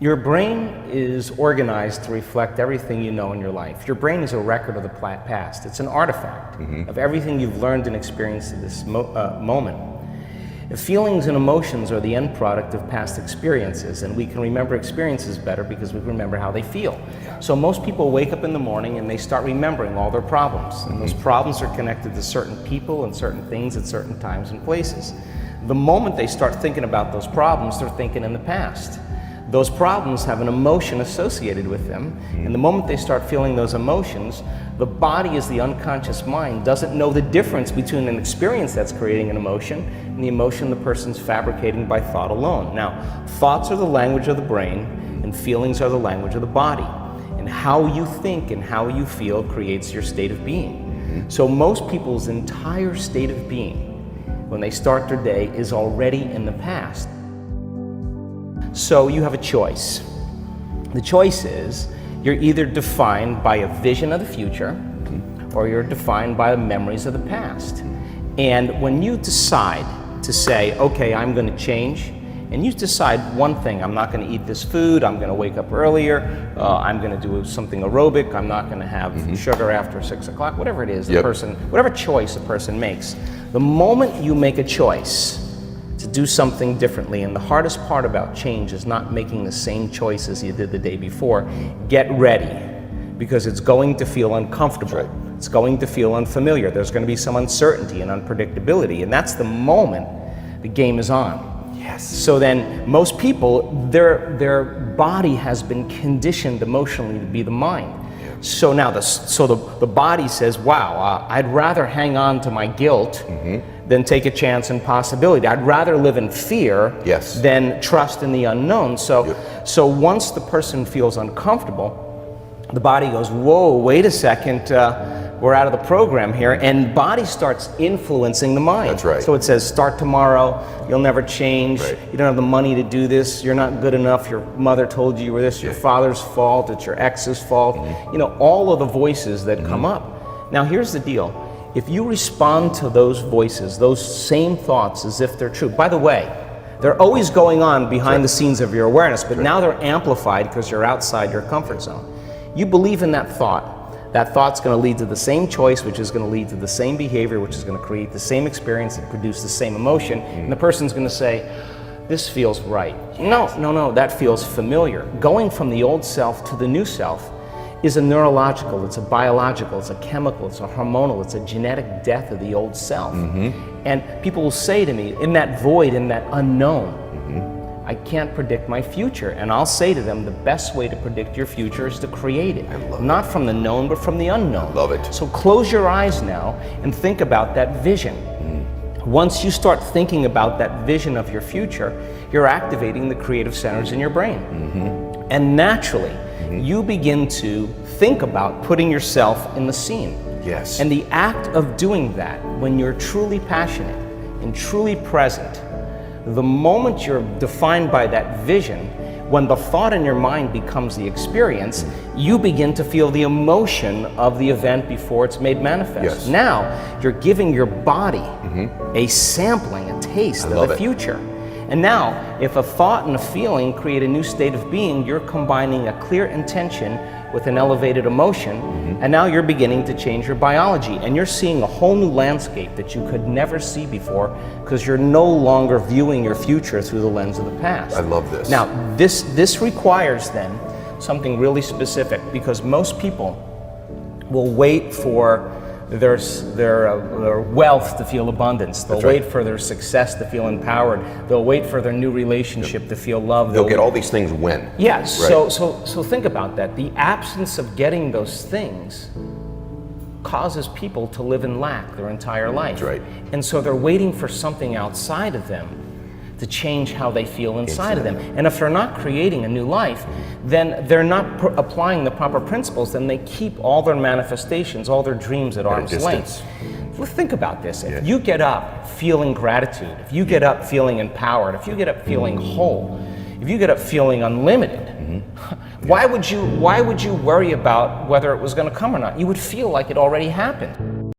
Your brain is organized to reflect everything you know in your life. Your brain is a record of the past. It's an artifact of everything you've learned and experienced at this moment. Feelings and emotions are the end product of past experiences, and we can remember experiences better because we remember how they feel. So most people wake up in the morning and they start remembering all their problems, and those problems are connected to certain people and certain things at certain times and places. The moment they start thinking about those problems, they're thinking in the past. Those problems have an emotion associated with them, and the moment they start feeling those emotions, the body, as the unconscious mind, doesn't know the difference between an experience that's creating an emotion and the emotion the person's fabricating by thought alone. Now, thoughts are the language of the brain, and feelings are the language of the body. And how you think and how you feel creates your state of being. So most people's entire state of being, when they start their day, is already in the past. So you have a choice. The choice is you're either defined by a vision of the future or you're defined by the memories of the past. And when you decide to say, okay, I'm going to change, and you decide one thing, I'm not going to eat this food, I'm going to wake up earlier, I'm going to do something aerobic, I'm not going to have sugar after 6 o'clock, whatever it is, the person, whatever choice a person makes. The moment you make a choice to do something differently, and the hardest part about change is not making the same choices you did the day before. Get ready, because it's going to feel uncomfortable. It's going to feel unfamiliar. There's going to be some uncertainty and unpredictability, and that's the moment the game is on. Yes. So then most people, their body has been conditioned emotionally to be the mind. So now the body says, wow, I'd rather hang on to my guilt than take a chance and possibility. I'd rather live in fear than trust in the unknown. So once the person feels uncomfortable, the body goes, whoa, wait a second, we're out of the program here, and body starts influencing the mind. That's right. So it says, start tomorrow, you'll never change, you don't have the money to do this, you're not good enough, your mother told you were this, your father's fault, it's your ex's fault, you know, all of the voices that come up. Now here's the deal, if you respond to those voices, those same thoughts as if they're true, by the way, they're always going on behind the scenes of your awareness, but now they're amplified because you're outside your comfort zone. You believe in that thought. That thought's going to lead to the same choice, which is going to lead to the same behavior, which is going to create the same experience and produce the same emotion. And the person's going to say, this feels right. No, that feels familiar. Going from the old self to the new self is a neurological, it's a biological, it's a chemical, it's a hormonal, it's a genetic death of the old self. And people will say to me, in that void, in that unknown, I can't predict my future. And I'll say to them, the best way to predict your future is to create it. Not from the known, but from the unknown. I love it. So close your eyes now and think about that vision. Once you start thinking about that vision of your future, you're activating the creative centers in your brain. And naturally, you begin to think about putting yourself in the scene. Yes. And the act of doing that, when you're truly passionate and truly present, the moment you're defined by that vision, when the thought in your mind becomes the experience, you begin to feel the emotion of the event before it's made manifest. Now, you're giving your body a sampling, a taste of the future. And now, if a thought and a feeling create a new state of being, you're combining a clear intention with an elevated emotion, and now you're beginning to change your biology, and you're seeing a whole new landscape that you could never see before because you're no longer viewing your future through the lens of the past. I love this. Now, this requires then something really specific, because most people will wait for their wealth to feel abundance. They'll wait for their success to feel empowered. They'll wait for their new relationship to feel loved. They'll get all these things when. Yes. So think about that. The absence of getting those things causes people to live in lack their entire life. That's right. And so they're waiting for something outside of them to change how they feel inside of them. And if they're not creating a new life, then they're not applying the proper principles, then they keep all their manifestations, all their dreams at arm's length. Well, think about this. If you get up feeling gratitude, if you get up feeling empowered, if you get up feeling whole, if you get up feeling unlimited, why would you worry about whether it was going to come or not? You would feel like it already happened.